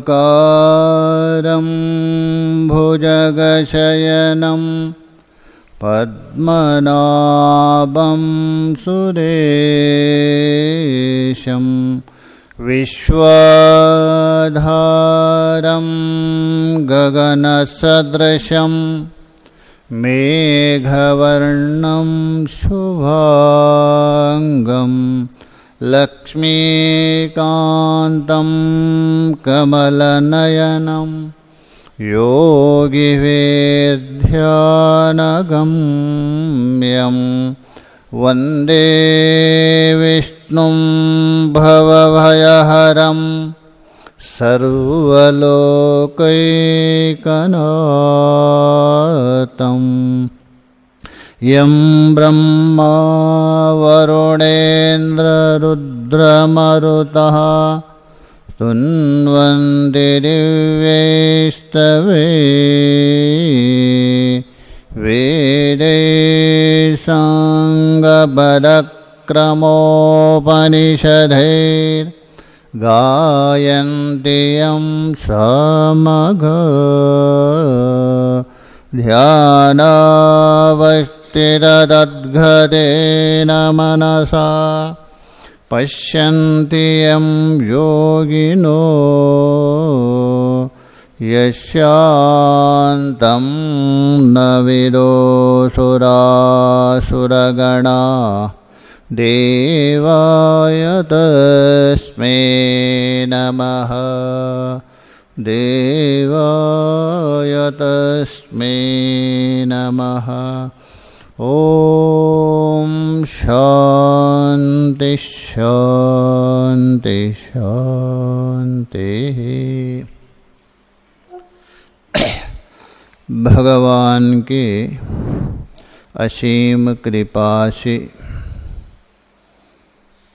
शुभाकारं भुजगशयनं पद्मनाभं सुरेशं विश्वाधारं गगनसदृशं मेघवर्णं शुभांगं लक्ष्मीकान्तं कमलनयनं योगिवेद्यानगम्यं वन्दे विष्णुं भवभयहरं सर्वलोकैकनाथं यं ब्रह्मा वरुणेन्द्ररुद्रमरुतः स्तुन्वन्ति दिव्यैस्तवे वेदैः साङ्गपदक्रमोपनिषदैर्गायन्ति यं सामगा ध्यानावस्थिततद्गतेन मनसा पश्यन्ति यं योगिनो यस्यान्तं न विदुषुरासुरगणा देवाय तस्मै नमः देवाय तस्मै नमः। ॐ शान्ति शान्ति शान्तिः। भगवान की असीम कृपा से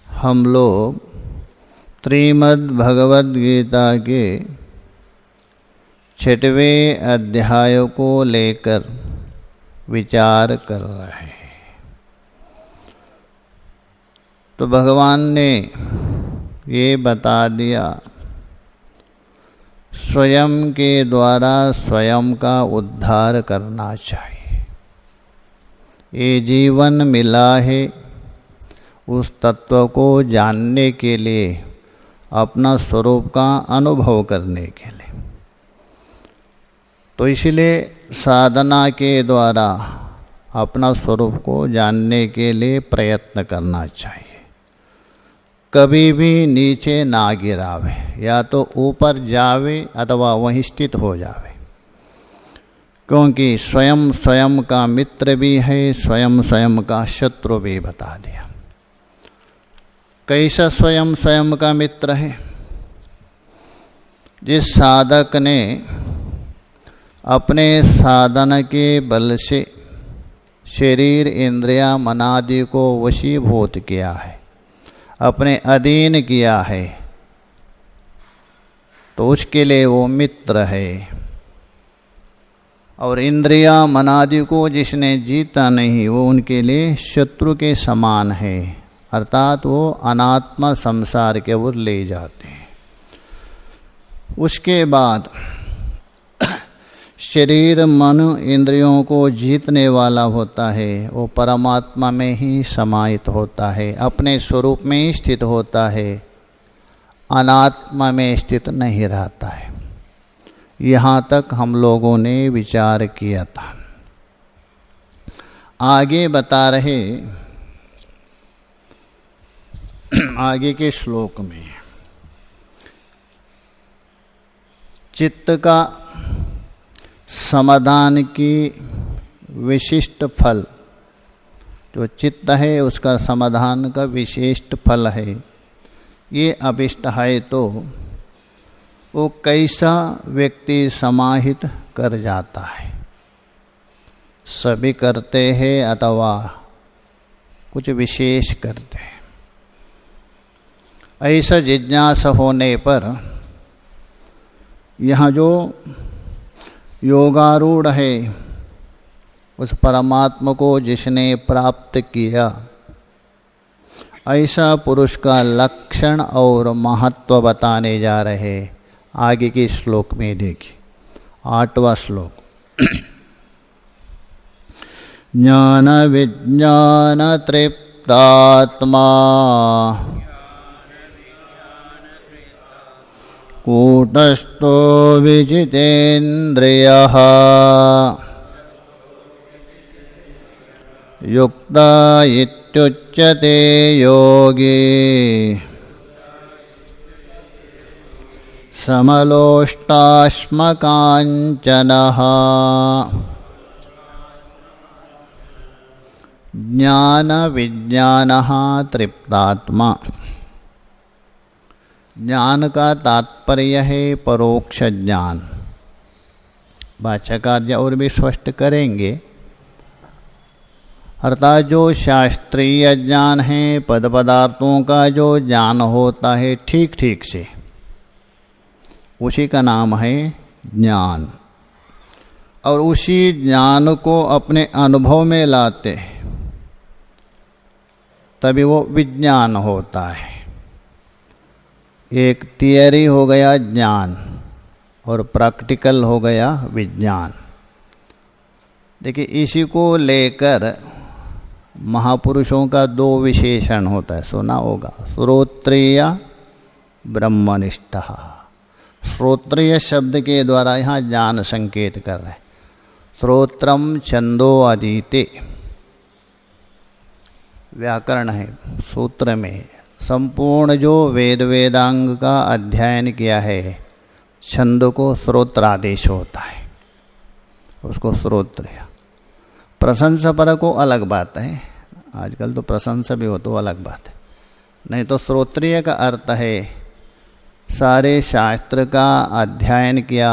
हम लोग श्रीमद् भगवद गीता के 6वें अध्याय को लेकर विचार कर रहे हैं। तो भगवान ने ये बता दिया स्वयं के द्वारा स्वयं का उद्धार करना चाहिए। ये जीवन मिला है उस तत्व को जानने के लिए, अपना स्वरूप का अनुभव करने के लिए। तो इसलिए साधना के द्वारा अपना स्वरूप को जानने के लिए प्रयत्न करना चाहिए। कभी भी नीचे ना गिरावे, या तो ऊपर जावे अथवा वहीं स्थित हो जावे, क्योंकि स्वयं स्वयं का मित्र भी है, स्वयं स्वयं का शत्रु भी बता दिया। कैसा स्वयं स्वयं का मित्र है? जिस साधक ने अपने साधन के बल से शरीर इंद्रिया मनादि को वशीभूत किया है, अपने अधीन किया है, तो उसके लिए वो मित्र है। और इंद्रिया मनादि को जिसने जीता नहीं, वो उनके लिए शत्रु के समान है, अर्थात वो अनात्मा संसार के ओर ले जाते हैं। उसके बाद शरीर मन इंद्रियों को जीतने वाला होता है, वो परमात्मा में ही समाहित होता है, अपने स्वरूप में ही स्थित होता है, अनात्मा में स्थित नहीं रहता है। यहाँ तक हम लोगों ने विचार किया था। आगे बता रहे, आगे के श्लोक में चित्त का समाधान की विशिष्ट फल, जो चित्त है उसका समाधान का विशिष्ट फल है, ये अभिष्ट है। तो वो कैसा व्यक्ति समाहित कर जाता है? सभी करते हैं अथवा कुछ विशेष करते हैं। ऐसा जिज्ञासा होने पर यहाँ जो योगारूढ़ है, उस परमात्मा को जिसने प्राप्त किया, ऐसा पुरुष का लक्षण और महत्व बताने जा रहे। आगे के श्लोक में देखिए, 8वां श्लोक। ज्ञान विज्ञान तृप्तात्मा कूटस्थो विजितेन्द्रियः युक्त इत्युच्यते योगी समलोष्टाश्मकाञ्चनः। ज्ञान विज्ञानः तृप्तात्मा। ज्ञान का तात्पर्य है परोक्ष ज्ञान। भाष्यकार और भी स्पष्ट करेंगे, अर्थात जो शास्त्रीय ज्ञान है, पद पदार्थों का जो ज्ञान होता है ठीक ठीक से, उसी का नाम है ज्ञान। और उसी ज्ञान को अपने अनुभव में लाते तभी वो विज्ञान होता है। एक थियरी हो गया ज्ञान और प्रैक्टिकल हो गया विज्ञान। देखिए, इसी को लेकर महापुरुषों का 2 विशेषण होता है, सुना होगा, श्रोत्रिय ब्रह्मनिष्ठ। श्रोत्रिय शब्द के द्वारा यहाँ ज्ञान संकेत कर रहे हैं। श्रोत्रम छंदो अधीते व्याकरण है, सूत्र में संपूर्ण जो वेद वेदांग का अध्ययन किया है, छंद को श्रोत्रादेश होता है, उसको श्रोत्रिय। प्रशंसा पर को अलग बात है, आजकल तो प्रशंसा भी हो तो अलग बात है, नहीं तो श्रोत्रिय का अर्थ है सारे शास्त्र का अध्ययन किया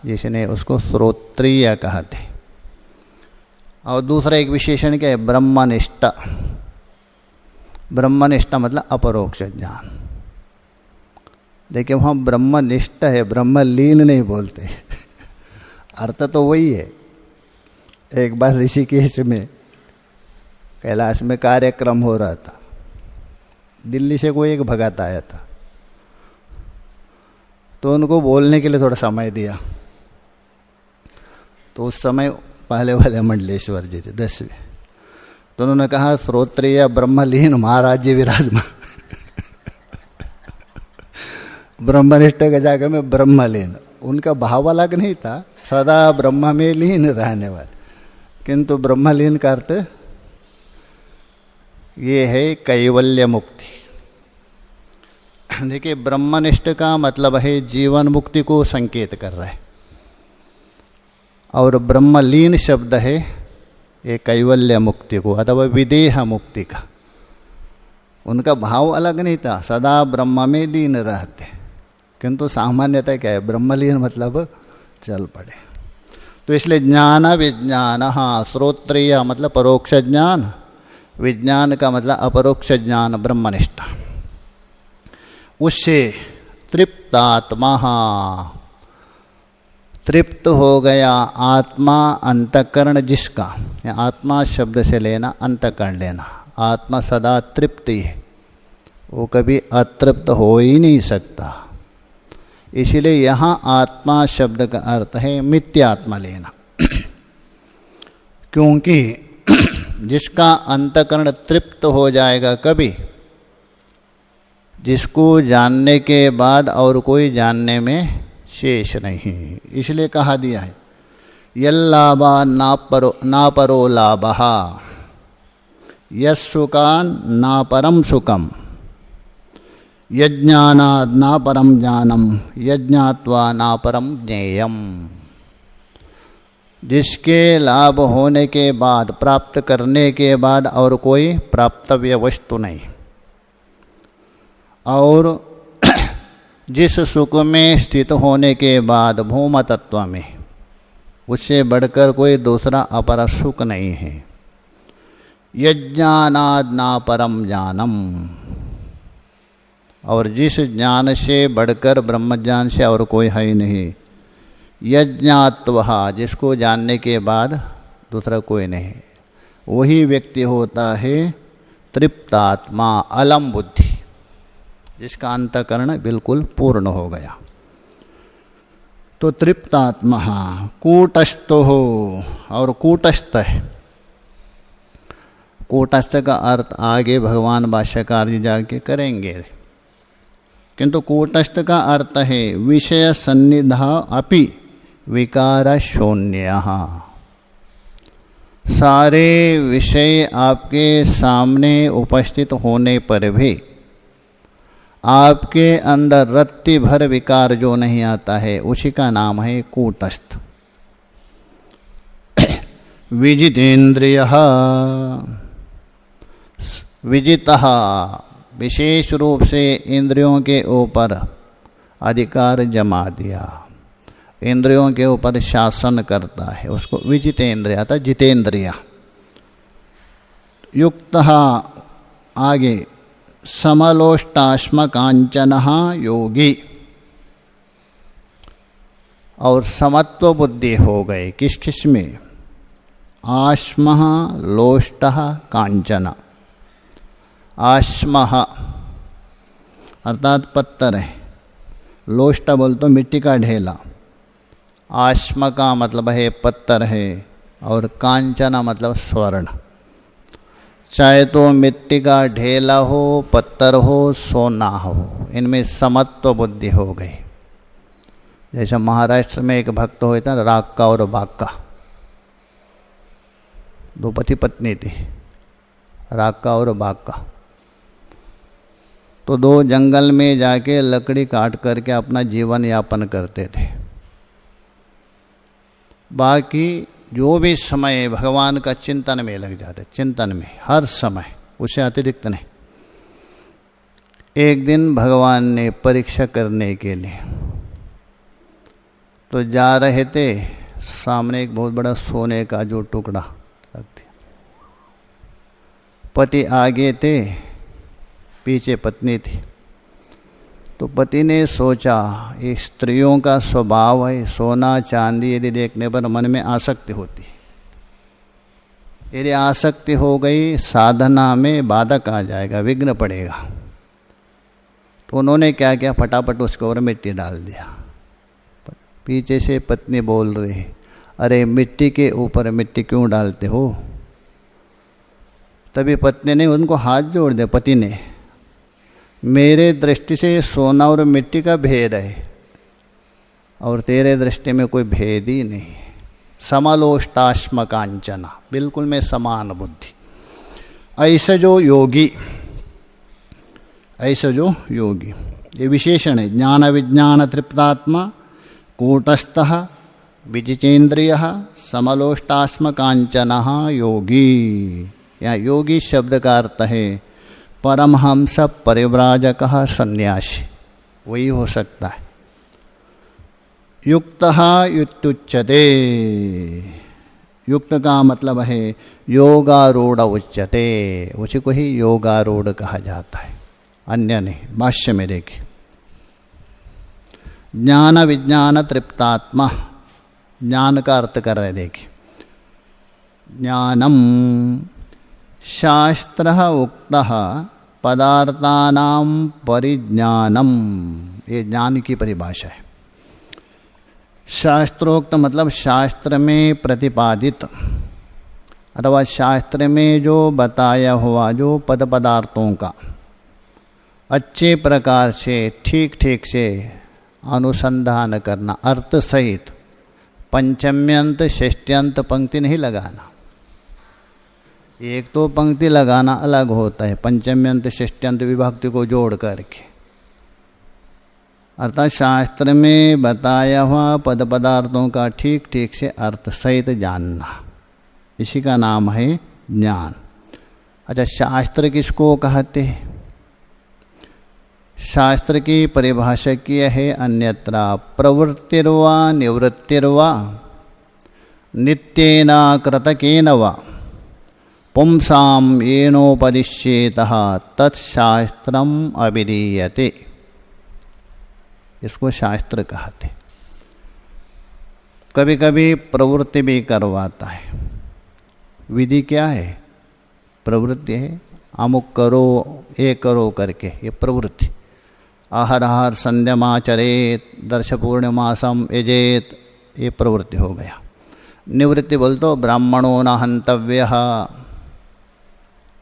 जिसने, उसको श्रोत्रिय कहते। और दूसरा एक विशेषण क्या है, ब्रह्मनिष्ठ। ब्रह्मनिष्ठ मतलब अपरोक्ष ज्ञान। देखिए वहाँ ब्रह्मनिष्ठ है, ब्रह्मलीन नहीं बोलते अर्थ तो वही है। एक बार ऋषिकेश में कैलाश में कार्यक्रम हो रहा था, दिल्ली से कोई एक भगत आया था, तो उनको बोलने के लिए थोड़ा समय दिया। तो उस समय पहले वाले मंडलेश्वर जी थे 10वें, तो उन्होंने कहा श्रोत्रिय ब्रह्मलीन महाराज जी विराजमान ब्रह्मनिष्ठ के जाकर में ब्रह्मलीन, उनका भाव अलग नहीं था, सदा ब्रह्म में लीन रहने वाले, किंतु ब्रह्मलीन का अर्थ ये है कैवल्य मुक्ति। देखिए ब्रह्मनिष्ठ का मतलब है जीवन मुक्ति को संकेत कर रहा है, और ब्रह्मलीन शब्द है ये कैवल्य मुक्ति को अथवा विदेह मुक्ति का। उनका भाव अलग नहीं था, सदा ब्रह्म में लीन रहते, किंतु सामान्यतः क्या है, ब्रह्मलीन मतलब चल पड़े। तो इसलिए ज्ञान विज्ञान, हाँ, श्रोत्रिय मतलब परोक्ष ज्ञान, विज्ञान का मतलब अपरोक्ष ज्ञान ब्रह्मनिष्ठ। उससे तृप्तात्मा, तृप्त हो गया आत्मा, अंतःकरण जिसका, आत्मा शब्द से लेना अंतःकरण लेना, आत्मा सदा तृप्ति है, वो कभी अतृप्त हो ही नहीं सकता। इसीलिए यहाँ आत्मा शब्द का अर्थ है मिथ्यात्मा लेना क्योंकि जिसका अंतःकरण तृप्त हो जाएगा कभी, जिसको जानने के बाद और कोई जानने में शेष नहीं। इसलिए कहा दिया है यल्लाभा ना परो लाभा, यस्सुकान ना परम सुखम, यज्ञानाद ना परम ज्ञानम, यज्ञात्वा ना परम ज्ञेयम। जिसके लाभ होने के बाद, प्राप्त करने के बाद और कोई प्राप्तव्य वस्तु नहीं, और जिस सुख में स्थित होने के बाद भूम तत्व में, उससे बढ़कर कोई दूसरा अपर सुख नहीं है। यज्ञानाद ना परम ज्ञानम, और जिस ज्ञान से बढ़कर ब्रह्म ज्ञान से और कोई है ही नहीं। यज्ञात्वहा, जिसको जानने के बाद दूसरा कोई नहीं, वही व्यक्ति होता है तृप्तात्मा, अलम बुद्धि, जिसका अंतःकरण बिल्कुल पूर्ण हो गया। तो तृप्तात्मा कूटस्थो हो, और कूटस्थ है। कूटस्थ का अर्थ आगे भगवान भाष्यकार जी जाके करेंगे, किंतु कूटस्थ का अर्थ है विषय सन्निधा अपि विकार शून्य। सारे विषय आपके सामने उपस्थित होने पर भी आपके अंदर रत्ती भर विकार जो नहीं आता है, उसी का नाम है कूटस्थ। विजितेन्द्रियः, विजितः विशेष रूप से इंद्रियों के ऊपर अधिकार जमा दिया, इंद्रियों के ऊपर शासन करता है, उसको विजितेन्द्रिय अर्थात जितेंद्रिय। युक्तः आगे समलोष्टाश्म कांचनः योगी, और समत्व बुद्धि हो गए किस किस में? आश्म लोष्ट कांचन। आश्म अर्थात पत्थर है, लोष्ट बोल तो मिट्टी का ढेला, आश्म का मतलब है पत्थर है, और कांचना मतलब स्वर्ण। चाहे तो मिट्टी का ढेला हो, पत्थर हो, सोना हो, इनमें समत्व बुद्धि हो गई। जैसे महाराष्ट्र में एक भक्त होता था राक्का और बाक्का, दो पति पत्नी थी, राक्का और बाक्का। तो दो जंगल में जाके लकड़ी काट करके अपना जीवन यापन करते थे। बाकी जो भी समय भगवान का चिंतन में लग जाते, चिंतन में हर समय, उसे अतिरिक्त नहीं। एक दिन भगवान ने परीक्षा करने के लिए तो जा रहे थे, सामने एक बहुत बड़ा सोने का जो टुकड़ा रख दिया। पति आगे थे, पीछे पत्नी थी। तो पति ने सोचा ये स्त्रियों का स्वभाव है, सोना चांदी यदि देखने पर मन में आसक्ति होती है, यदि आसक्ति हो गई साधना में बाधक आ जाएगा, विघ्न पड़ेगा। तो उन्होंने क्या किया, फटाफट उसके ऊपर मिट्टी डाल दिया। पीछे से पत्नी बोल रही, अरे मिट्टी के ऊपर मिट्टी क्यों डालते हो? तभी पत्नी ने उनको हाथ जोड़ दिया, पति ने, मेरे दृष्टि से सोना और मिट्टी का भेद है और तेरे दृष्टि में कोई भेद ही नहीं। समलोष्टाश्म कांचना, बिल्कुल में समान बुद्धि। ऐसा जो योगी, ऐसा जो योगी, ये विशेषण है। ज्ञान विज्ञान तृप्तात्मा कूटस्थः विजितेन्द्रियः समलोष्टाश्म कांचनः योगी। यहाँ योगी शब्द का अर्थ है परमहंस परिव्राजक सन्यासी, वही हो सकता है। युक्तः युक्तुच्यते, युक्त का मतलब है योगारूढ़ उच्यते, उसी को ही योगारूढ़ कहा जाता है, अन्य नहीं। भाष्य में देखिए, ज्ञान विज्ञान तृप्तात्मा, ज्ञान का अर्थ कर रहे देखिए। ज्ञानम शास्त्र उक्तः पदार्थानां परिज्ञानम, ये ज्ञान की परिभाषा है। शास्त्रोक्त मतलब शास्त्र में प्रतिपादित अथवा शास्त्र में जो बताया हुआ जो पद पदार्थों का अच्छे प्रकार से ठीक ठीक से अनुसंधान करना, अर्थ सहित। पंचम्यंत षष्ट्यंत पंक्ति नहीं लगाना, एक तो पंक्ति लगाना अलग होता है, पंचम्यंत षष्ट्यंत विभक्ति को जोड़ करके, अर्थात शास्त्र में बताया हुआ पद पदार्थों का ठीक ठीक से अर्थ सहित जानना, इसी का नाम है ज्ञान। अच्छा, शास्त्र किसको कहते हैं? शास्त्र की परिभाषा की है अन्यत्र प्रवृत्तिर्वा निवृत्तिर्वा नित्येन कृतकेन वा पुंसाम येनोपदिश्येतः तत्शास्त्रम अभिधीयते। इसको शास्त्र कहते। कभी कभी प्रवृत्ति भी करवाता है। विधि क्या है? प्रवृत्ति है, अमुक करो, ये करो करके, ये प्रवृत्ति। आहरहर संध्यमाचरेत, दर्श पूर्णिमासम यजेत, ये प्रवृत्ति हो गया। निवृत्ति बोल तो ब्राह्मणों न हंतव्य,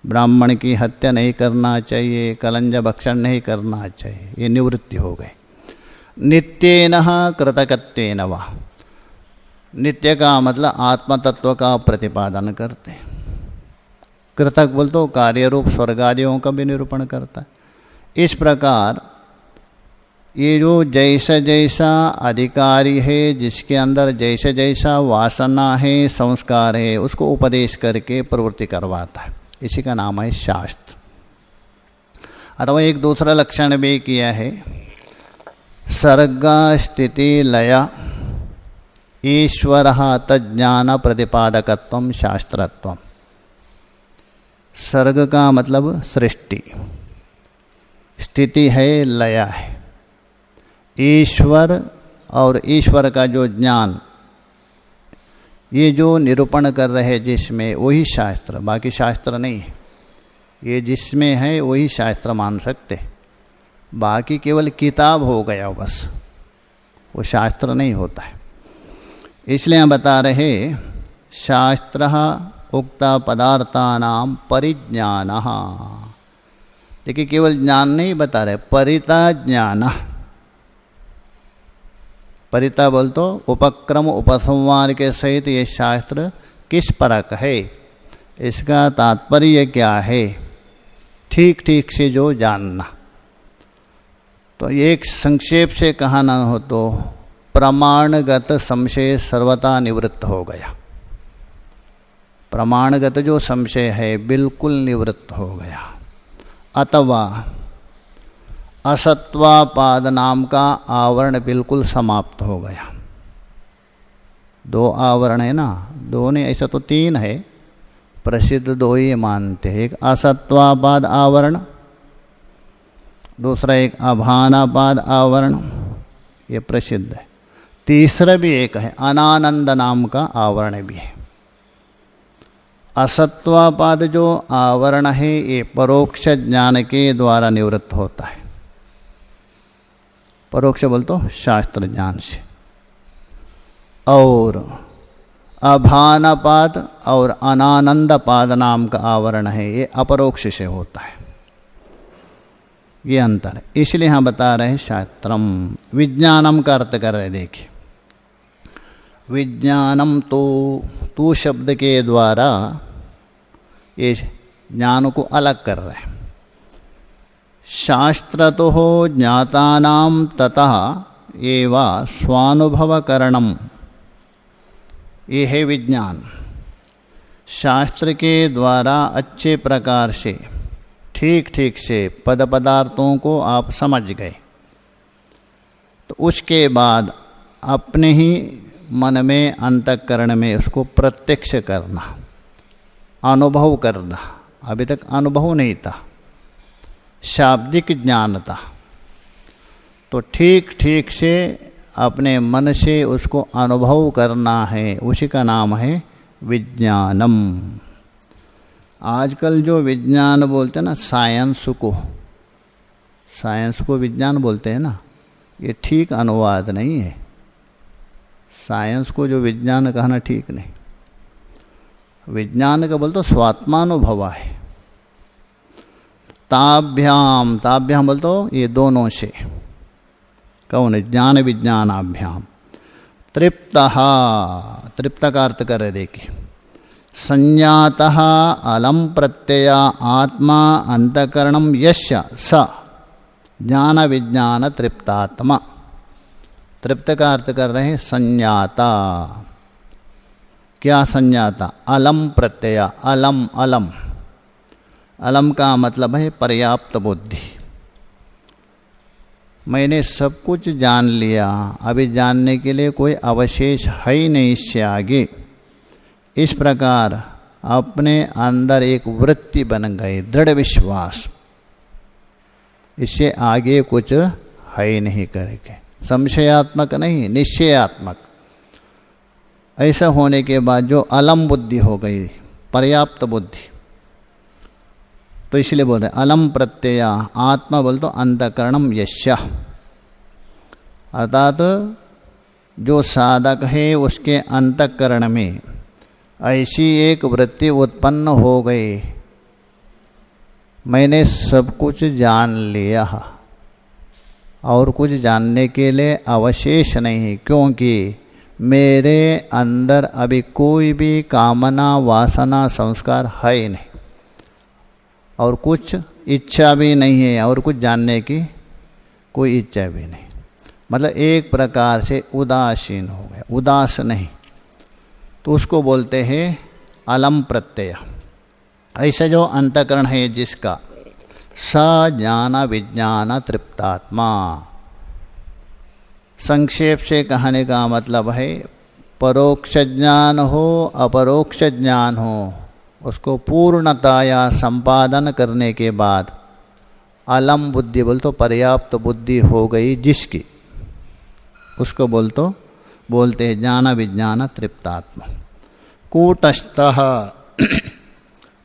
ब्राह्मण की हत्या नहीं करना चाहिए, कलंज भक्षण नहीं करना चाहिए, ये निवृत्ति हो गए। नित्येन कृतकत्वेन वा, नित्य का मतलब आत्म तत्व का प्रतिपादन करते। कृतक बोल तो कार्य रूप स्वर्गादियों का भी निरूपण करता है। इस प्रकार ये जो जैसा जैसा अधिकारी है, जिसके अंदर जैसा जैसा वासना है, संस्कार है, उसको उपदेश करके प्रवृत्ति करवाता है, इसी का नाम है शास्त्र। अथवा एक दूसरा लक्षण भी किया है, सर्ग स्थिति लय ईश्वर तज्ज्ञान प्रतिपादकत्वम शास्त्रत्वम। सर्ग का मतलब सृष्टि, स्थिति है, लय है, ईश्वर और ईश्वर का जो ज्ञान, ये जो निरूपण कर रहे जिसमें, वही शास्त्र, बाकी शास्त्र नहीं है। ये जिसमें है वही शास्त्र मान सकते, बाकी केवल किताब हो गया बस, वो शास्त्र नहीं होता है। इसलिए हम बता रहे शास्त्र उक्त पदार्थानाम परिज्ञान। देखिए केवल ज्ञान नहीं बता रहे, परिता ज्ञान। परिता बोल तो उपक्रम उपसंहार के सहित ये शास्त्र किस परक है, इसका तात्पर्य क्या है, ठीक ठीक से जो जानना। तो एक संक्षेप से कहा ना हो तो प्रमाणगत संशय सर्वथा निवृत्त हो गया। प्रमाणगत जो संशय है बिल्कुल निवृत्त हो गया। अथवा असत्वापाद नाम का आवरण बिल्कुल समाप्त हो गया। दो आवरण है ना, दो ने, ऐसा तो तीन है, प्रसिद्ध दो ही मानते हैं। एक असत्वापाद आवरण, दूसरा एक अभानापाद आवरण, ये प्रसिद्ध है। तीसरा भी एक है, अनानंद नाम का आवरण भी है। असत्वापाद जो आवरण है ये परोक्ष ज्ञान के द्वारा निवृत्त होता है। परोक्ष बोल तो शास्त्र ज्ञान से। और अभानापाद और अनानंदपाद नाम का आवरण है, ये अपरोक्ष से होता है। ये अंतर है, इसलिए हम बता रहे हैं शास्त्रम। विज्ञानम का अर्थ कर रहे, देखिए विज्ञानम तो तू शब्द के द्वारा ये ज्ञान को अलग कर रहे हैं। शास्त्र तो हो ज्ञातानाम ततः एवं स्वानुभवकरणम, ये है विज्ञान। शास्त्र के द्वारा अच्छे प्रकार से ठीक ठीक से पद पदार्थों को आप समझ गए, तो उसके बाद अपने ही मन में अंतःकरण में उसको प्रत्यक्ष करना, अनुभव करना। अभी तक अनुभव नहीं था, शाब्दिक ज्ञान था। तो ठीक ठीक से अपने मन से उसको अनुभव करना है, उसी का नाम है विज्ञानम। आजकल जो विज्ञान बोलते हैं ना, साइंस को विज्ञान बोलते हैं ना, ये ठीक अनुवाद नहीं है। साइंस को जो विज्ञान कहना ठीक नहीं। विज्ञान का बोल तो स्वात्मानुभव है। ताभ्याम, ताभ्याम बोल तो ये दोनों से, कौन है, ज्ञान विज्ञानाभ्याम। तृप्तः, तृप्त का अर्थ कर रहे, देखिए संज्ञातः अलम प्रत्यय आत्मा अंतकरणम यस्य स ज्ञान विज्ञान तृप्तात्मा। तृप्त का अर्थ कर रहे हैं संज्ञाता। क्या संज्ञाता? अलम प्रत्यय, अलम अलम, अलम का मतलब है पर्याप्त बुद्धि। मैंने सब कुछ जान लिया, अभी जानने के लिए कोई अवशेष है ही नहीं इससे आगे। इस प्रकार अपने अंदर एक वृत्ति बन गई, दृढ़ विश्वास, इससे आगे कुछ है ही नहीं करके। संशयात्मक नहीं, निश्चयात्मक। ऐसा होने के बाद जो अलम बुद्धि हो गई, पर्याप्त बुद्धि, तो इसलिए बोल रहे अलम प्रत्यय, आत्मा बोल तो अंतःकरणम यस्य, अर्थात जो साधक है उसके अंतःकरण में ऐसी एक वृत्ति उत्पन्न हो गई, मैंने सब कुछ जान लिया और कुछ जानने के लिए अवशेष नहीं, क्योंकि मेरे अंदर अभी कोई भी कामना वासना संस्कार है ही नहीं और कुछ इच्छा भी नहीं है और कुछ जानने की कोई इच्छा भी नहीं, मतलब एक प्रकार से उदासीन हो गया, उदास नहीं, तो उसको बोलते हैं अलम प्रत्यय। ऐसा जो अंतःकरण है जिसका स ज्ञान विज्ञान तृप्तात्मा, संक्षेप से कहने का मतलब है परोक्ष ज्ञान हो अपरोक्ष ज्ञान हो, उसको पूर्णता या संपादन करने के बाद अलम बुद्धि बोल तो पर्याप्त बुद्धि हो गई जिसकी, उसको बोलते हैं ज्ञान विज्ञान तृप्तात्मा। कूटस्थः,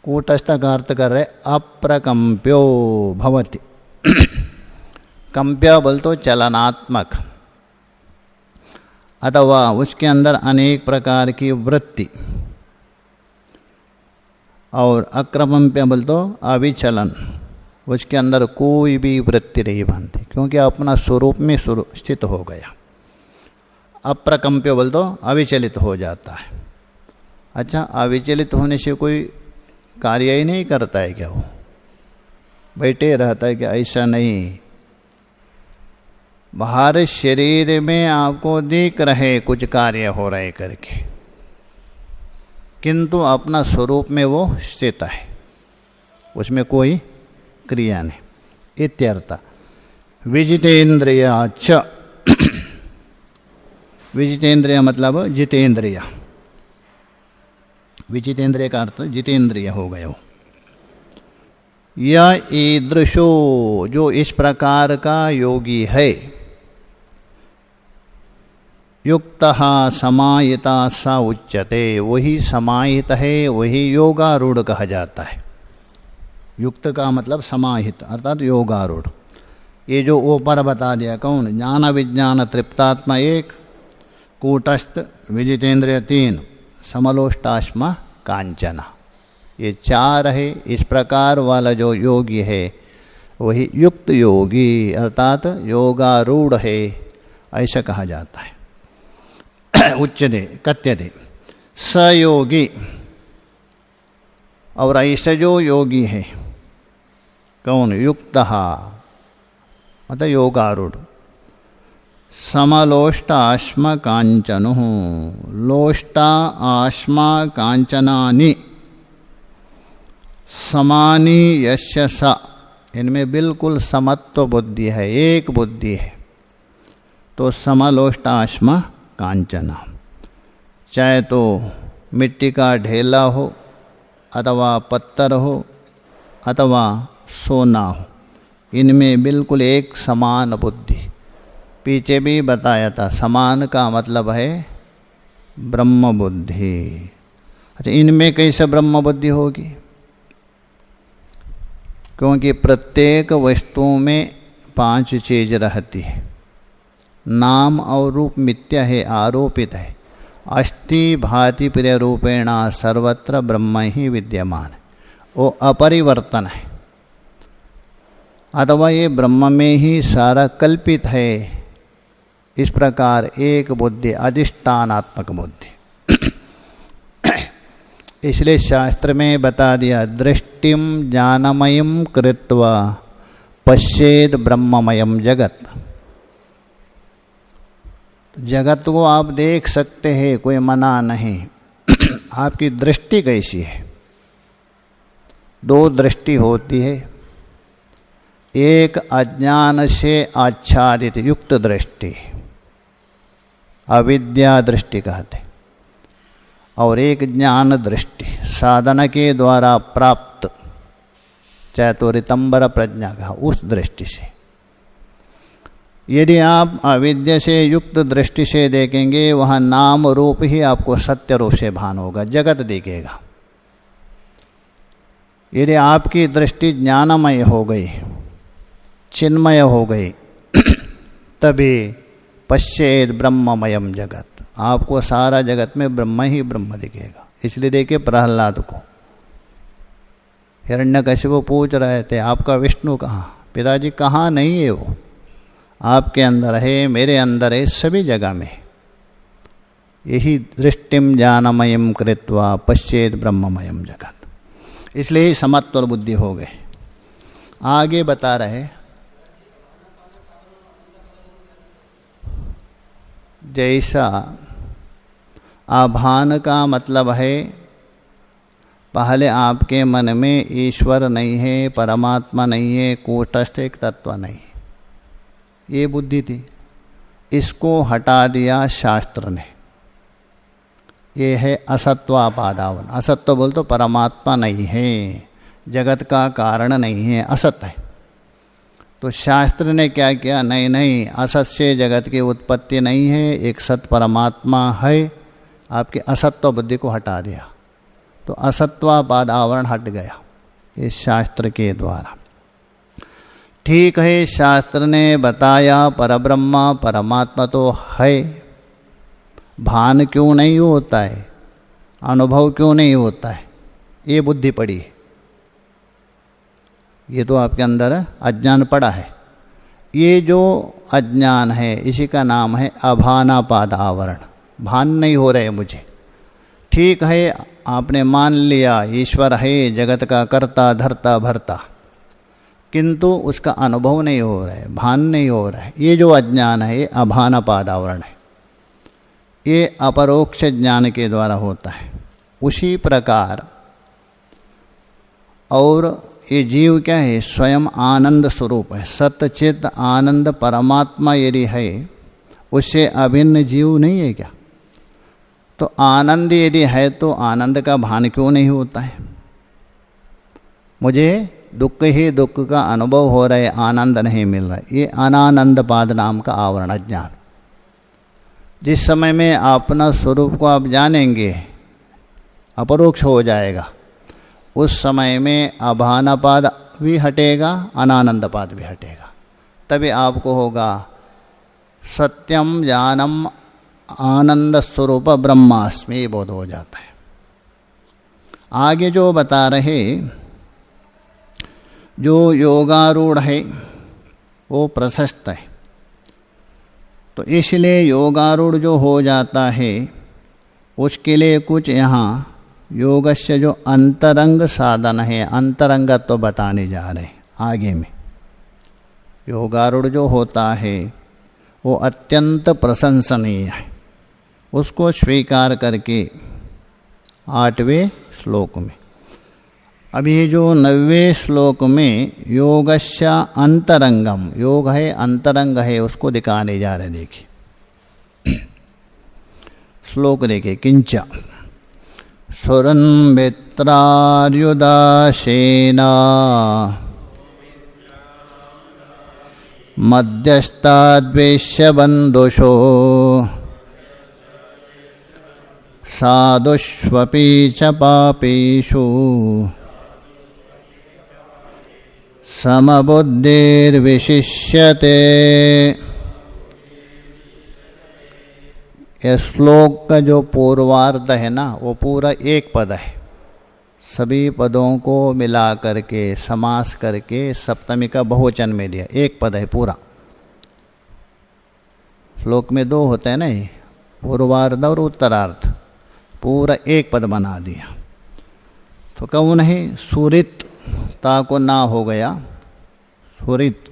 कूटस्थ का अर्थ कर रहे अप्रकंप्यो भवति, कंप्य बोल तो चलनात्मक, अथवा उसके अंदर अनेक प्रकार की वृत्ति, और अक्रमप्य बोल तो अविचलन, उसके अंदर कोई भी वृत्ति नहीं बनती क्योंकि अपना स्वरूप में स्थित हो गया। अप्रकंप्य बोल तो अविचलित हो जाता है। अच्छा, अविचलित होने से कोई कार्य ही नहीं करता है क्या? वो बैठे रहता है क्या? ऐसा नहीं, बाहर शरीर में आपको दिख रहे कुछ कार्य हो रहे करके, किंतु अपना स्वरूप में वो स्थित है, उसमें कोई क्रिया नहीं। इत्यर्थ विजितेंद्रियाच, विजितेंद्रिय मतलब जितेंद्रिय, विजितेंद्रिय का अर्थ जितेंद्रिय हो गया हो। यह ईदृशो, जो इस प्रकार का योगी है, युक्तः समाहिता सा उच्यते, वही समाहित है, वही योगारूढ़ कहा जाता है। युक्त का मतलब समाहित अर्थात योगारूढ़। ये जो ऊपर बता दिया कौन, ज्ञान विज्ञान तृप्तात्मा एक, कूटस्थ विजितेंद्रिय तीन, समलोष्टाश्म कांचन, ये चार है। इस प्रकार वाला जो योगी है वही युक्त योगी अर्थात योगारूढ़ है, ऐसा कहा जाता है। उच्यते कथ्यते सयोगी, और ऐसा जो योगी है कौन, युक्तः मतलब योगारूढ़, समलोष्ट आश्म कांचनु, लोष्टा आश्म कांचनानि समानी यस्य स, इनमें बिल्कुल समत्व बुद्धि है, एक बुद्धि है, तो समलोष्ट आश्म कांचना, चाहे तो मिट्टी का ढेला हो अथवा पत्थर हो अथवा सोना हो, इनमें बिल्कुल एक समान बुद्धि। पीछे भी बताया था, समान का मतलब है ब्रह्म बुद्धि। अच्छा, इनमें कैसे ब्रह्म बुद्धि होगी? क्योंकि प्रत्येक वस्तु में पांच चीज रहती है, नाम और रूप मिथ्या है, आरोपित है। अस्ति भाति प्रिय रूपेण सर्वत्र ब्रह्म ही विद्यमान, वो अपरिवर्तन है, अथवा ये ब्रह्म में ही सारा कल्पित है। इस प्रकार एक बुद्धि, अधिष्ठानात्मक बुद्धि। इसलिए शास्त्र में बता दिया, दृष्टिम ज्ञानमयम कृत्वा पश्येद ब्रह्ममयम जगत। जगत को आप देख सकते हैं, कोई मना नहीं। आपकी दृष्टि कैसी है? दो दृष्टि होती है, एक अज्ञान से आच्छादित युक्त दृष्टि, अविद्या दृष्टि कहते, और एक ज्ञान दृष्टि, साधना के द्वारा प्राप्त, चाहे तो ऋतंबर प्रज्ञा का, उस दृष्टि से। यदि आप अविद्या से युक्त दृष्टि से देखेंगे, वहाँ नाम रूप ही आपको सत्य रूप से भान होगा, जगत दिखेगा। यदि आपकी दृष्टि ज्ञानमय हो गई, चिन्मय हो गई, तभी पश्चेद ब्रह्ममयम जगत, आपको सारा जगत में ब्रह्म ही ब्रह्म दिखेगा। इसलिए देखिए प्रहलाद को हिरण्यकशिपु पूछ रहे थे आपका विष्णु कहाँ, पिताजी कहाँ नहीं है वो, आपके अंदर है, मेरे अंदर है, सभी जगह में। यही दृष्टिम ज्ञानमयम कृत्वा पश्चेद ब्रह्ममयम जगत, इसलिए ही समत्व बुद्धि हो गए। आगे बता रहे जैसा आभान का मतलब है पहले आपके मन में ईश्वर नहीं है, परमात्मा नहीं है, कूटस्थ एक तत्व नहीं, ये बुद्धि थी। इसको हटा दिया शास्त्र ने, ये है असत्वापादावन। असत्व बोल तो परमात्मा नहीं है, जगत का कारण नहीं है, असत है। तो शास्त्र ने क्या किया, नहीं नहीं, असत से जगत की उत्पत्ति नहीं है, एक सत परमात्मा है। आपकी असत्व बुद्धि को हटा दिया, तो असत्वापाद आवरण हट गया इस शास्त्र के द्वारा। ठीक है, शास्त्र ने बताया परब्रह्मा परमात्मा तो है, भान क्यों नहीं होता है, अनुभव क्यों नहीं होता है, ये बुद्धि पड़ी है। ये तो आपके अंदर अज्ञान पड़ा है। ये जो अज्ञान है इसी का नाम है अभानापाद आवरण। भान नहीं हो रहे मुझे। ठीक है, आपने मान लिया ईश्वर है, जगत का कर्ता धर्ता भरता, किंतु उसका अनुभव नहीं हो रहा है, भान नहीं हो रहा है। ये जो अज्ञान है ये अभानापाद आवरण है, ये अपरोक्ष ज्ञान के द्वारा होता है। उसी प्रकार और ये जीव क्या है, स्वयं आनंद स्वरूप है, सतचित आनंद परमात्मा यदि है, उससे अभिन्न जीव नहीं है क्या? तो आनंद यदि है तो आनंद का भान क्यों नहीं होता है? मुझे दुख ही दुख का अनुभव हो रहा है, आनंद नहीं मिल रहा है। ये अनानंद पाद नाम का आवरण अज्ञान। जिस समय में अपना स्वरूप को आप जानेंगे, अपरोक्ष हो जाएगा, उस समय में अभानापाद भी हटेगा, अनानंदपाद भी हटेगा। तभी आपको होगा सत्यम ज्ञानम आनंद स्वरूप ब्रह्मास्मि बोध हो जाता है। आगे जो बता रहे, जो योगारूढ़ है वो प्रशस्त है, तो इसलिए योगारूढ़ जो हो जाता है उसके लिए कुछ यहाँ योगस्य जो अंतरंग साधन है, अंतरंगत्व तो बताने जा रहे हैं आगे में। योगारूढ़ जो होता है वो अत्यंत प्रशंसनीय है, उसको स्वीकार करके 8वें श्लोक में, अभी ये जो 9वें श्लोक में योगस्य अंतरंगम, योग है अंतरंग है, उसको दिखाने जा रहे। देखिए श्लोक देखिए, किंच सुरन् मित्रार्युदासेना मध्यस्थाद्वेष्य बन्धुषो साधुष्वपि च पापेषु समबुद्धिर्विशिष्यते। यह श्लोक का जो पूर्वार्ध है ना, वो पूरा एक पद है। सभी पदों को मिला करके समास करके सप्तमी का बहुवचन में दिया, एक पद है पूरा। श्लोक में 2 होते हैं ना, पूर्वार्ध और उत्तरार्ध, पूरा एक पद बना दिया। तो कौन है? सुरित ता को ना हो गया, सुरित।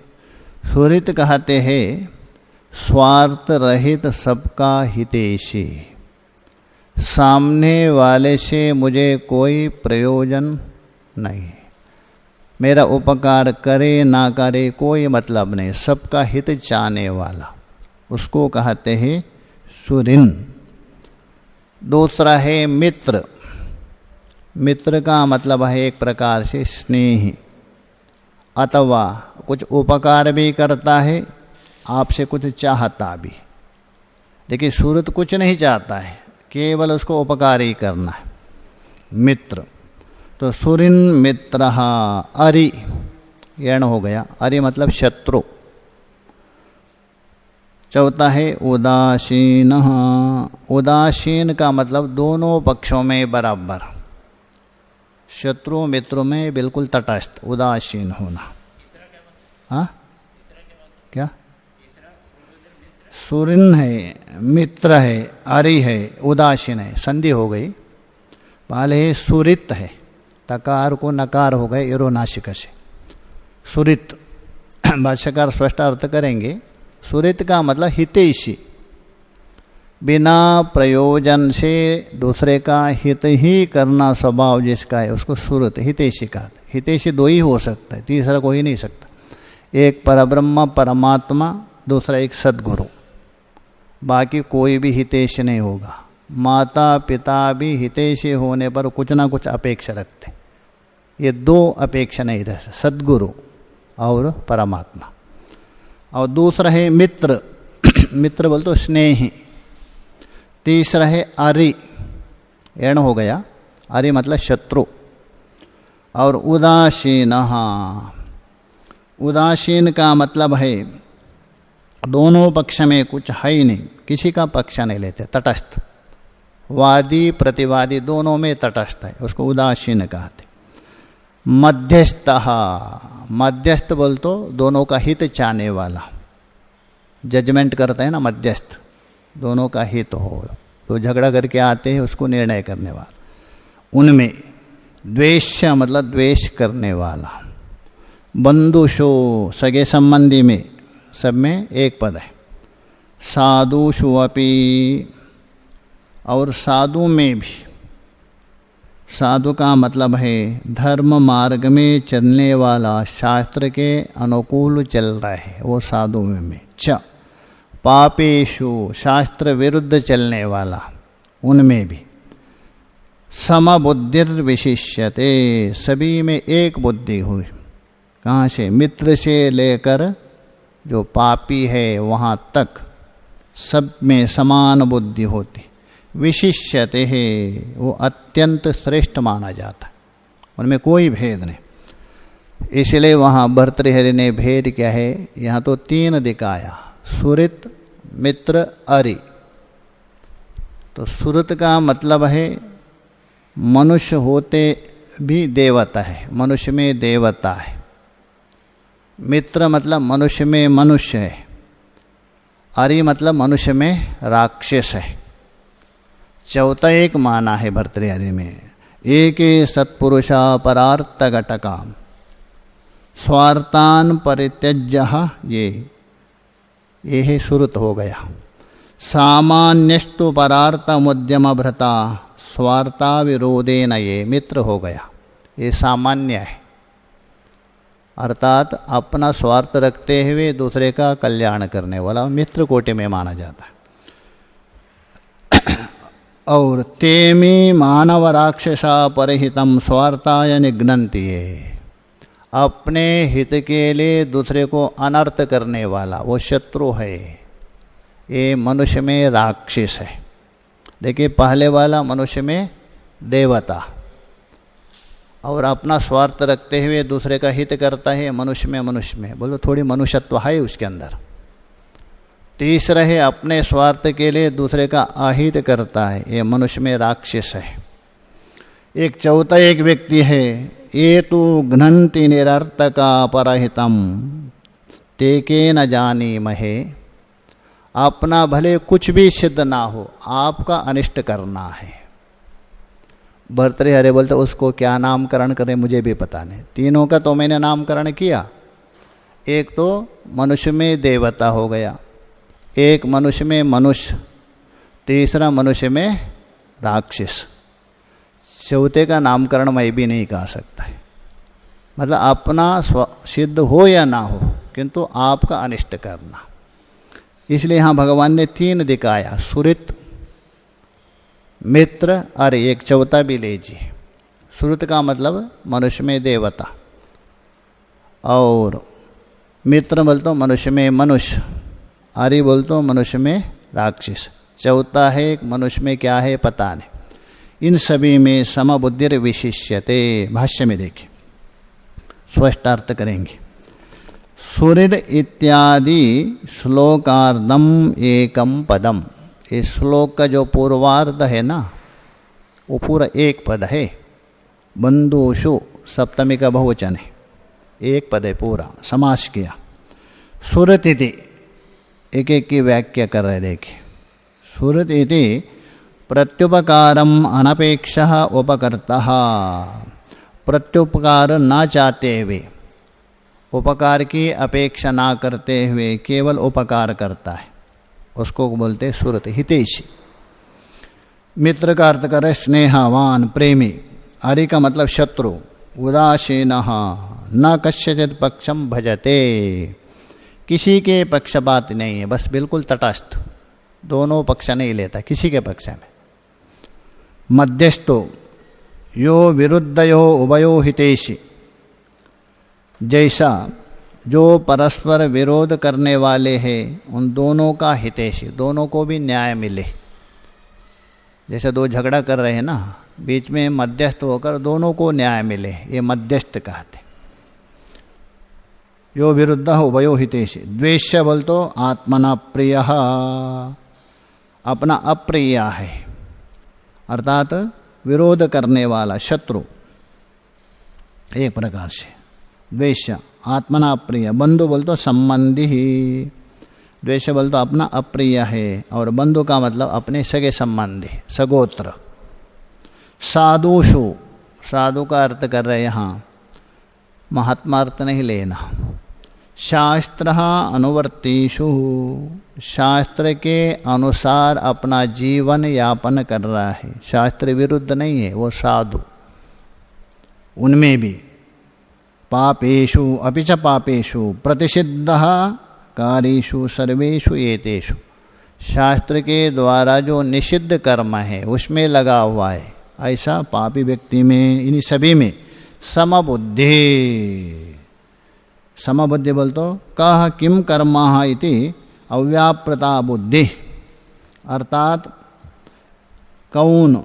सुरित कहते हैं स्वार्थ रहित सबका हितैषी, सामने वाले से मुझे कोई प्रयोजन नहीं, मेरा उपकार करे ना करे कोई मतलब नहीं, सबका हित चाहने वाला, उसको कहते हैं सुरिन। दूसरा है मित्र। मित्र का मतलब है एक प्रकार से स्नेही, अथवा कुछ उपकार भी करता है, आपसे कुछ चाहता भी। देखिए सुरत कुछ नहीं चाहता है, केवल उसको उपकार ही करना है, मित्र। तो तो सुरिन मित्र अरि यण हो गया, अरि मतलब शत्रु। चौथा है उदासीन। उदासीन का मतलब दोनों पक्षों में बराबर, शत्रु मित्र में बिल्कुल तटस्थ, उदासीन होना। हाँ क्या? सुरिन है, मित्र है, अरि है, उदासीन है, संधि हो गई। पहले सुरित है, तकार को नकार हो गए इरोनाशिक से, सुरित। भाष्यकार स्पष्ट अर्थ करेंगे, सुरित का मतलब हितैषी, बिना प्रयोजन से दूसरे का हित ही करना स्वभाव जिसका है उसको सुरत हितैषी कहते। हितैषी दो ही हो सकता है, तीसरा कोई नहीं सकता। एक परब्रह्म परमात्मा, दूसरा एक सद्गुरु, बाकी कोई भी हितैषी नहीं होगा। माता पिता भी हितैषी होने पर कुछ ना कुछ अपेक्षा रखते, ये दो अपेक्षा नहीं रह, सद्गुरु और परमात्मा। और दूसरा है मित्र, मित्र बोल तो स्नेही। तीसरा है अरि, एण हो गया, अरि मतलब शत्रु। और उदासीन, उदासीन का मतलब है दोनों पक्ष में कुछ है ही नहीं, किसी का पक्ष नहीं लेते, तटस्थ। वादी प्रतिवादी दोनों में तटस्थ है, उसको उदासीन कहते। मध्यस्थ, मध्यस्थ बोल तो दोनों का हित चाहने वाला, जजमेंट करते हैं ना मध्यस्थ, दोनों का हित हो, तो झगड़ा करके आते हैं उसको निर्णय करने वाला। उनमें द्वेष मतलब द्वेष करने वाला। बंधुषो, सगे संबंधी में, सब में एक पद है। साधुषु अपि, और साधु में भी, साधु का मतलब है धर्म मार्ग में चलने वाला, शास्त्र के अनुकूल चल रहा है वो साधु में। च पापेशु, शास्त्र विरुद्ध चलने वाला, उनमें भी। समबुद्धिर विशिष्यते, सभी में एक बुद्धि हुई। कहाँ से? मित्र से लेकर जो पापी है वहाँ तक सब में समान बुद्धि होती। विशिष्यते है, वो अत्यंत श्रेष्ठ माना जाता है, उनमें कोई भेद नहीं। इसलिए वहाँ भर्तृहरि ने भेद क्या है, यहाँ तो तीन दिखाया, सुरित मित्र अरि। तो सुरत का मतलब है मनुष्य होते भी देवता है, मनुष्य में देवता है। मित्र मतलब मनुष्य में मनुष्य है। अरि मतलब मनुष्य में राक्षस है। चौथा एक माना है भर्तृहरि में, एक सत्पुरुषा परार्थ घटका स्वार्थान परित्यज्य, ये है सुरत हो गया। सामान्यस्तु परार्थ मुद्यम भ्रता स्वार्था विरोधेन, ये मित्र हो गया। ये सामान्य है, अर्थात अपना स्वार्थ रखते हुए दूसरे का कल्याण करने वाला मित्र कोटि में माना जाता है। और तेमी मानव राक्षसा परहितम स्वार्थाय निघ्नन्ति, अपने हित के लिए दूसरे को अनर्थ करने वाला वो शत्रु है। ये मनुष्य में राक्षस है। देखिए पहले वाला मनुष्य में देवता, और अपना स्वार्थ रखते हुए दूसरे का हित करता है मनुष्य में बोलो थोड़ी मनुष्यत्व है उसके अंदर। तीसरा है अपने स्वार्थ के लिए दूसरे का अहित करता है, ये मनुष्य में राक्षस है। एक चौथा एक व्यक्ति है, ये तो घ्नन्ति निरर्थका परहितम तेके न जानी महे, अपना भले कुछ भी सिद्ध ना हो आपका अनिष्ट करना है। भर्तृहरि बोलते उसको क्या नामकरण करें मुझे भी पता नहीं। तीनों का तो मैंने नामकरण किया। एक तो मनुष्य में देवता हो गया, एक मनुष्य में मनुष्य, तीसरा मनुष्य में राक्षस, चौथे का नामकरण मैं भी नहीं कह सकता है। मतलब अपना सिद्ध हो या ना हो किंतु आपका अनिष्ट करना। इसलिए यहाँ भगवान ने तीन दिखाया, सुरित मित्र और एक चौथा भी लीजिए। सुरत का मतलब मनुष्य में देवता, और मित्र बोल तो मनुष्य में मनुष्य, आर्य बोल तो मनुष्य में राक्षस, चौथा है मनुष्य में क्या है पता नहीं। इन सभी में समबुद्धिर विशिष्यते। भाष्य में देखिए, स्पष्टार्थ करेंगे। सुहृद इत्यादि श्लोकार्धम एकम पदम, इस श्लोक का जो पूर्वार्ध है ना, वो पूरा एक पद है। बंधुषु सप्तमी का बहुवचन है, एक पद है पूरा, समास किया। सुहृद इति, एक एक की व्याख्या कर रहे देखिए। सुहृद इति प्रत्युपकारम अनपेक्षः उपकर्तः, प्रत्युपकार ना चाहते हुए, उपकार की अपेक्षा ना करते हुए केवल उपकार करता है, उसको बोलते सुहृद। हितैषी, मित्र का अर्थ करे स्नेहवान, प्रेमी। अरि का मतलब शत्रु। उदासीनः न कस्यचित् पक्षम भजते, किसी के पक्षपात नहीं है, बस बिल्कुल तटस्थ, दोनों पक्ष नहीं लेता किसी के पक्ष में। मध्यस्थो यो विरुद्धयो उभयो हितैषी, जैसा जो परस्पर विरोध करने वाले हैं उन दोनों का हितैषी, दोनों को भी न्याय मिले। जैसे दो झगड़ा कर रहे हैं ना, बीच में मध्यस्थ होकर दोनों को न्याय मिले, ये मध्यस्थ कहते। यो विरुद्ध उभयो हितैषी। द्वेष्य बोल तो आत्मना प्रिय, अपना अप्रिय है, अर्थात विरोध करने वाला, शत्रु, एक प्रकार से द्वेष्य। आत्मना प्रिय। बंधु बोल तो संबंधी ही, द्वेष बोल तो अपना अप्रिय है, और बंधु का मतलब अपने सगे संबंधी, सगोत्र। साधुषु, साधु का अर्थ कर रहे यहाँ, महात्मा अर्थ नहीं लेना। शास्त्र अनुवर्तीषु, शास्त्र के अनुसार अपना जीवन यापन कर रहा है, शास्त्र विरुद्ध नहीं है वो साधु। उनमें भी पापेषु अपि च पापेषु प्रतिषिद्धः कार्येषु सर्वेषु एतेषु, शास्त्र के द्वारा जो निषिद्ध कर्म है उसमें लगा हुआ है, ऐसा पापी व्यक्ति में, इन सभी में समबुद्धि। समबुद्धि बोल तो कह किम कर्मः इति अव्याप्रता बुद्धि, अर्थात कौन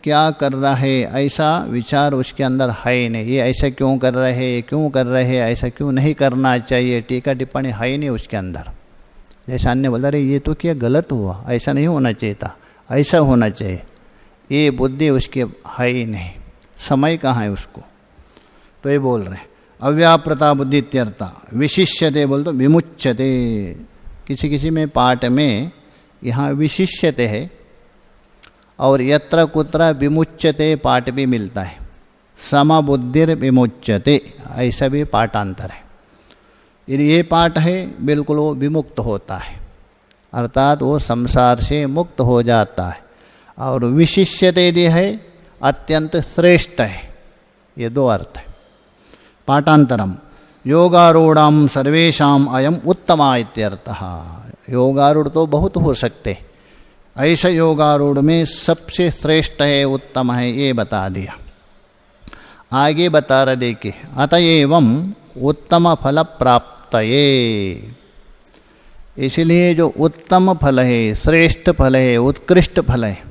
क्या कर रहा है ऐसा विचार उसके अंदर है ही नहीं। ये ऐसा क्यों कर रहे हैं, ये क्यों कर रहे हैं, ऐसा क्यों नहीं करना चाहिए, टीका टिप्पणी है ही नहीं उसके अंदर। जैसा अन्य बोला, अरे ये तो क्या गलत हुआ, ऐसा नहीं होना चाहिए था, ऐसा होना चाहिए, ये बुद्धि उसके है ही नहीं। समय कहाँ है उसको, तो ये बोल रहे हैं अव्याप्रता बुद्धि इत्यर्थ। विशिष्यते बोल तो विमुच्यते, किसी किसी में पाठ में यहाँ विशिष्यते है और यत्र कुत्र विमुच्यते पाठ भी मिलता है। समबुद्धिर विमुच्यते, ऐसा भी पाठांतर है। यदि ये पाठ है बिल्कुल वो विमुक्त होता है, अर्थात वो संसार से मुक्त हो जाता है। और विशिष्यते यदि है अत्यंत श्रेष्ठ है, ये दो अर्थ है। पाठांतरम योगारूढ़ सर्वेशाम अयम उत्तमा इत्यर्थः। योगारूढ़ तो बहुत हो सकते, ऐसे योगारूढ़ में सबसे श्रेष्ठ है, उत्तम है, ये बता दिया। आगे बता रहे देखिए, अतएव उत्तम फल प्राप्तये, इसलिए जो उत्तम फल है, श्रेष्ठ फल है, उत्कृष्ट फल है,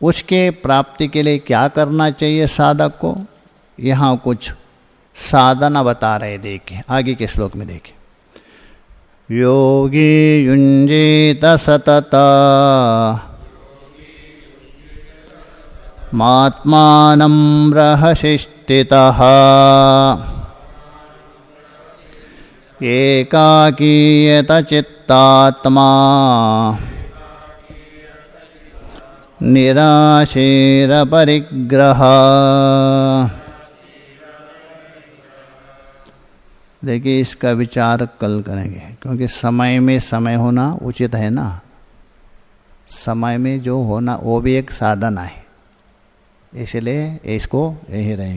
उसके प्राप्ति के लिए क्या करना चाहिए साधक को, यहाँ कुछ साधना बता रहे। देखिए आगे के श्लोक में देखिए, योगी युञ्जेत सतत मात्मानं रहसि स्थितः एकाकीयत चित्तात्मा निराशीर परिग्रह। देखिए इसका विचार कल करेंगे, क्योंकि समय में समय होना उचित है ना, समय में जो होना वो भी एक साधना है, इसलिए इसको यही रहेंगे।